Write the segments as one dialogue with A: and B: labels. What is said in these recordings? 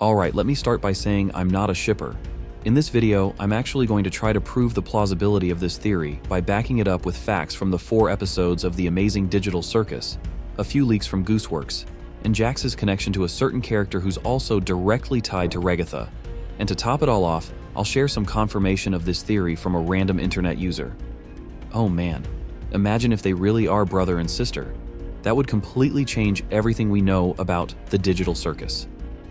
A: Alright, let me start by saying I'm not a shipper. In this video, I'm actually going to try to prove the plausibility of this theory by backing it up with facts from the 4 episodes of the amazing digital Circus, a few leaks from Gooseworks, and Jax's connection to a certain character who's also directly tied to Ragatha. And to top it all off, I'll share some confirmation of this theory from a random internet user. Oh man, imagine if they really are brother and sister. That would completely change everything we know about the digital Circus.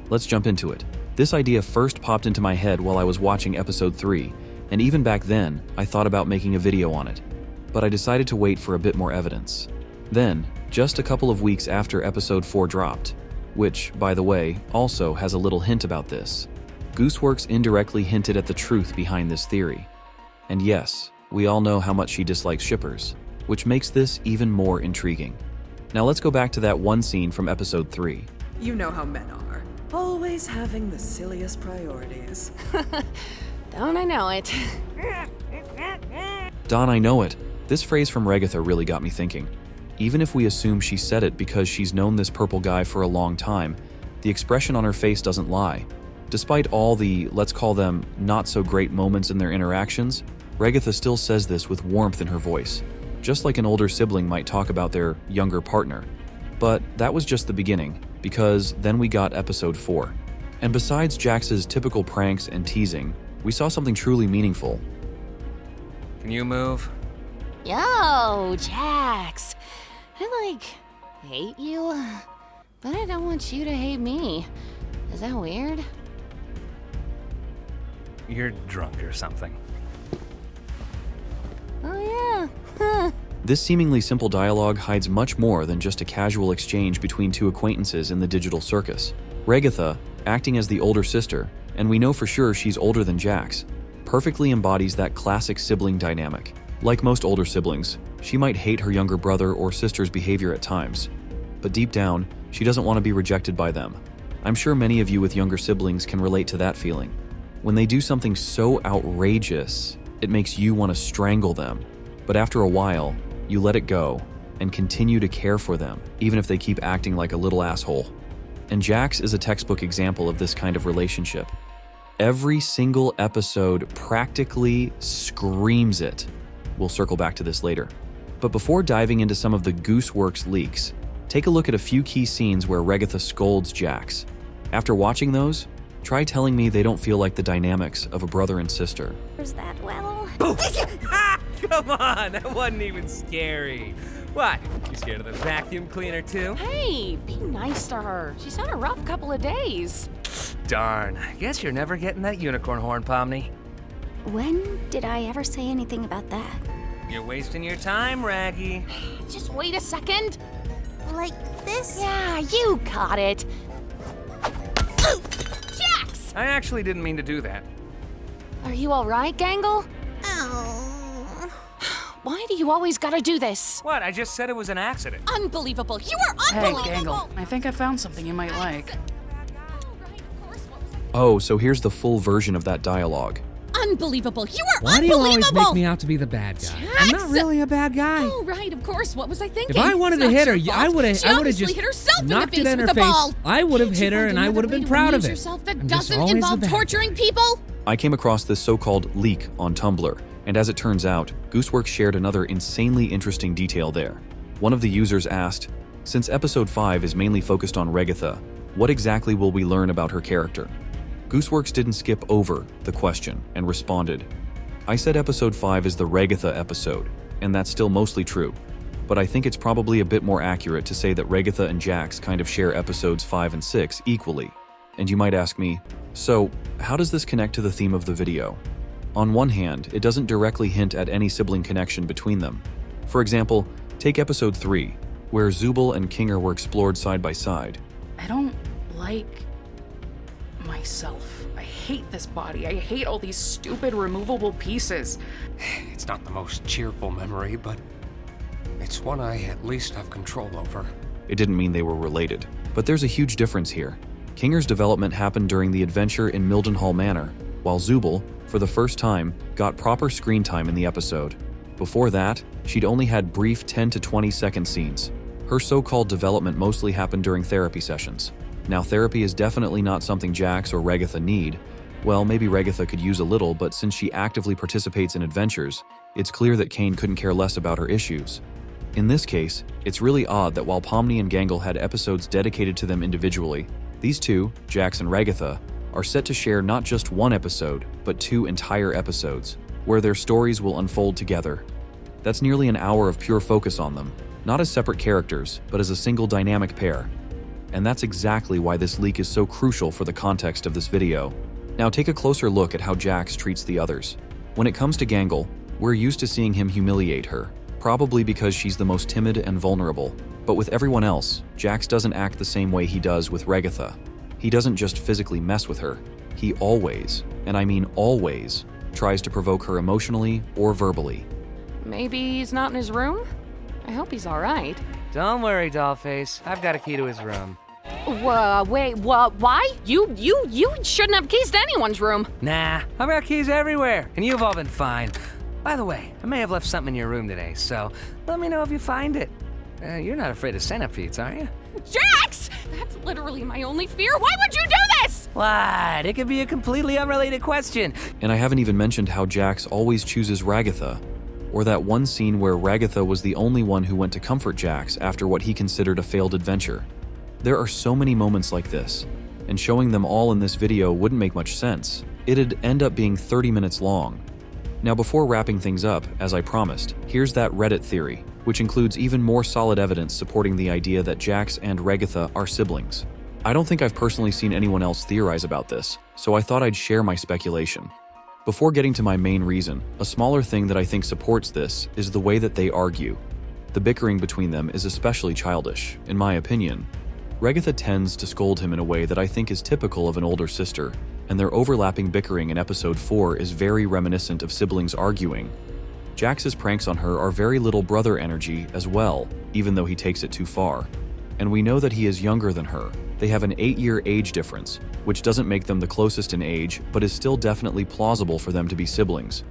A: Let's jump into it. This idea first popped into my head while I was watching episode 3, and even back then, I thought about making a video on it. But I decided to wait for a bit more evidence. Then, just a couple of weeks after episode 4 dropped, which, by the way, also has a little hint about this, Gooseworks indirectly hinted at the truth behind this theory. And yes, we all know how much she dislikes shippers, which makes this even more intriguing. Now let's go back to that one scene from episode 3.
B: You know how men are. Always having the silliest priorities.
C: Don't I know it?
A: Don, I know it. This phrase from Ragatha really got me thinking. Even if we assume she said it because she's known this purple guy for a long time, the expression on her face doesn't lie. Despite all the, let's call them, not-so-great moments in their interactions, Ragatha still says this with warmth in her voice, just like an older sibling might talk about their younger partner. But that was just the beginning, because then we got episode 4. And besides Jax's typical pranks and teasing, we saw something truly meaningful.
D: Can you move?
C: Yo, Jax. I, hate you, but I don't want you to hate me. Is that weird?
D: You're drunk or something.
C: Oh yeah,
A: This seemingly simple dialogue hides much more than just a casual exchange between two acquaintances in the digital Circus. Ragatha, acting as the older sister, and we know for sure she's older than Jax, perfectly embodies that classic sibling dynamic. Like most older siblings, she might hate her younger brother or sister's behavior at times, but deep down, she doesn't want to be rejected by them. I'm sure many of you with younger siblings can relate to that feeling. When they do something so outrageous, it makes you want to strangle them, but after a while, you let it go and continue to care for them, even if they keep acting like a little asshole. And Jax is a textbook example of this kind of relationship. Every single episode practically screams it. We'll circle back to this later. But before diving into some of the Gooseworks leaks, take a look at a few key scenes where Ragatha scolds Jax. After watching those, try telling me they don't feel like the dynamics of a brother and sister.
C: is that well?
D: Come on, that wasn't even scary. What? You scared of the vacuum cleaner too?
C: Hey, be nice to her. She's had a rough couple of days.
D: Darn, guess you're never getting that unicorn horn, Pomni.
E: When did I ever say anything about that?
D: You're wasting your time, Raggy.
C: Just wait a second.
E: Like this?
C: Yeah, you got it. Jax!
D: I actually didn't mean to do that.
C: Are you all right, Gangle?
E: Oh.
C: Why do you always gotta do this?
D: What? I just said it was an accident.
C: Unbelievable. You are
F: Hey,
C: unbelievable.
F: Gangle, I think I found something you might like.
A: Oh, so here's the full version of that dialogue.
C: Unbelievable. You are
G: Why do you
C: unbelievable.
G: always make me out to be the bad guy? I'm not
C: Jax!
G: really a bad guy.
C: Oh, right, of course. What was I thinking?
G: If I wanted to
C: It's
G: hit
C: not
G: her,
C: your
G: I
C: fault.
G: would have
C: She obviously
G: just
C: hit herself in the
G: knocked
C: face
G: it in
C: with
G: her
C: the
G: face.
C: ball.
G: I would have
C: Can't you
G: hit her
C: find
G: and I
C: another
G: would have
C: way
G: been
C: to
G: proud of
C: amuse
G: it.
C: yourself that
G: I'm just
C: doesn't
G: always the
C: involve
G: bad
C: torturing
G: guy.
C: people?
A: I came across this so-called leak on Tumblr, and as it turns out, Gooseworks shared another insanely interesting detail there. One of the users asked, since episode 5 is mainly focused on Ragatha, what exactly will we learn about her character? Gooseworks didn't skip over the question and responded, I said episode 5 is the Ragatha episode, and that's still mostly true, but I think it's probably a bit more accurate to say that Ragatha and Jax kind of share episodes 5 and 6 equally. And you might ask me, so how does this connect to the theme of the video? On one hand, it doesn't directly hint at any sibling connection between them. For example, take episode 3, where Zubul and Kinger were explored side by side.
F: I don't like myself. I hate this body. I hate all these stupid removable pieces.
H: It's not the most cheerful memory, but it's one I at least have control over.
A: It didn't mean they were related, but there's a huge difference here. Kinger's development happened during the adventure in Mildenhall Manor, while Zubul, for the first time, got proper screen time in the episode. Before that, she'd only had brief 10 to 20 second scenes. Her so-called development mostly happened during therapy sessions. Now, therapy is definitely not something Jax or Ragatha need. Well, maybe Ragatha could use a little, but since she actively participates in adventures, it's clear that Kane couldn't care less about her issues. In this case, it's really odd that while Pomni and Gangle had episodes dedicated to them individually, these two, Jax and Ragatha, are set to share not just one episode, but 2 entire episodes, where their stories will unfold together. That's nearly an hour of pure focus on them, not as separate characters, but as a single dynamic pair. And that's exactly why this leak is so crucial for the context of this video. Now take a closer look at how Jax treats the others. When it comes to Gangle, we're used to seeing him humiliate her, probably because she's the most timid and vulnerable. But with everyone else, Jax doesn't act the same way he does with Ragatha. He doesn't just physically mess with her. He always, and I mean always, tries to provoke her emotionally or verbally.
F: Maybe he's not in his room? I hope he's alright.
D: Don't worry, Dollface. I've got a key to his room.
F: Wait, why? You shouldn't have keys to anyone's room.
D: Nah, I've got keys everywhere, and you've all been fine. By the way, I may have left something in your room today, so let me know if you find it. You're not afraid of centipedes, are you?
F: Jax! That's literally my only fear. Why would you do this?
D: What? It could be a completely unrelated question.
A: And I haven't even mentioned how Jax always chooses Ragatha, or that one scene where Ragatha was the only one who went to comfort Jax after what he considered a failed adventure. There are so many moments like this, and showing them all in this video wouldn't make much sense. It'd end up being 30 minutes long. Now before wrapping things up, as I promised, here's that Reddit theory, which includes even more solid evidence supporting the idea that Jax and Ragatha are siblings. I don't think I've personally seen anyone else theorize about this, so I thought I'd share my speculation. Before getting to my main reason, a smaller thing that I think supports this is the way that they argue. The bickering between them is especially childish, in my opinion. Ragatha tends to scold him in a way that I think is typical of an older sister, and their overlapping bickering in episode 4 is very reminiscent of siblings arguing. Jax's pranks on her are very little brother energy as well, even though he takes it too far. And we know that he is younger than her. They have an 8-year age difference, which doesn't make them the closest in age, but is still definitely plausible for them to be siblings.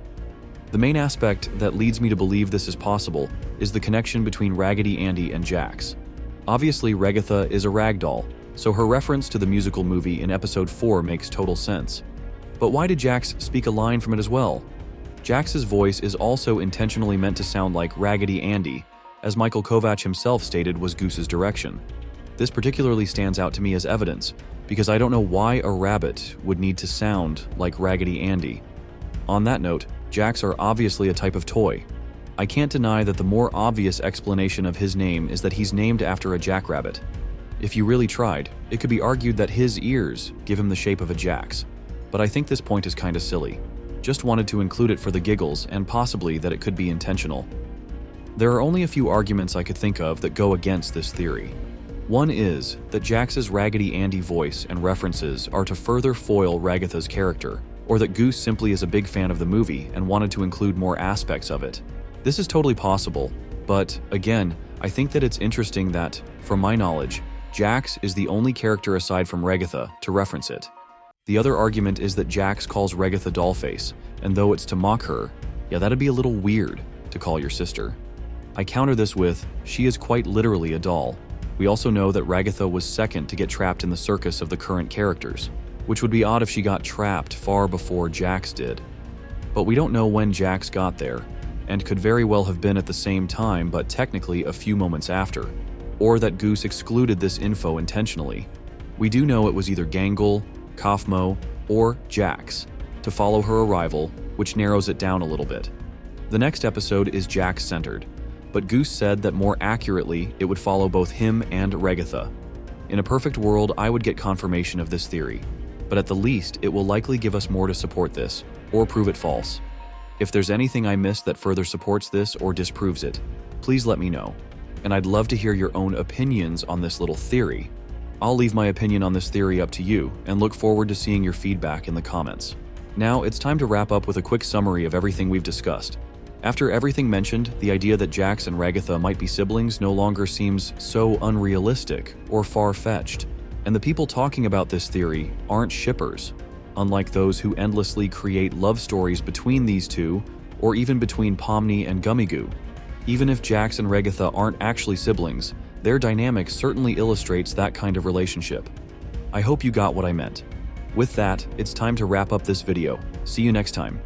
A: The main aspect that leads me to believe this is possible is the connection between Raggedy Andy and Jax. Obviously, Ragatha is a ragdoll, so her reference to the musical movie in episode 4 makes total sense. But why did Jax speak a line from it as well? Jax's voice is also intentionally meant to sound like Raggedy Andy, as Michael Kovac himself stated was Goose's direction. This particularly stands out to me as evidence, because I don't know why a rabbit would need to sound like Raggedy Andy. On that note, Jax are obviously a type of toy. I can't deny that the more obvious explanation of his name is that he's named after a jackrabbit. If you really tried, it could be argued that his ears give him the shape of a Jax. But I think this point is kinda silly. Just wanted to include it for the giggles and possibly that it could be intentional. There are only a few arguments I could think of that go against this theory. One is that Jax's Raggedy Andy voice and references are to further foil Ragatha's character, or that Goose simply is a big fan of the movie and wanted to include more aspects of it. This is totally possible, but again, I think that it's interesting that, from my knowledge, Jax is the only character aside from Ragatha to reference it. The other argument is that Jax calls Ragatha Dollface, and though it's to mock her, yeah, that'd be a little weird to call your sister. I counter this with, she is quite literally a doll. We also know that Ragatha was second to get trapped in the circus of the current characters, which would be odd if she got trapped far before Jax did. But we don't know when Jax got there, and could very well have been at the same time but technically a few moments after, or that Goose excluded this info intentionally. We do know it was either Gangle, Kaufmo, or Jax to follow her arrival, which narrows it down a little bit. The next episode is Jax-centered, but Goose said that more accurately it would follow both him and Ragatha. In a perfect world, I would get confirmation of this theory, but at the least it will likely give us more to support this, or prove it false. If there's anything I missed that further supports this or disproves it, please let me know. And I'd love to hear your own opinions on this little theory. I'll leave my opinion on this theory up to you and look forward to seeing your feedback in the comments. Now, it's time to wrap up with a quick summary of everything we've discussed. After everything mentioned, the idea that Jax and Ragatha might be siblings no longer seems so unrealistic or far-fetched, and the people talking about this theory aren't shippers, unlike those who endlessly create love stories between these two or even between Pomni and Gummigoo. Even if Jax and Ragatha aren't actually siblings, their dynamic certainly illustrates that kind of relationship. I hope you got what I meant. With that, it's time to wrap up this video. See you next time.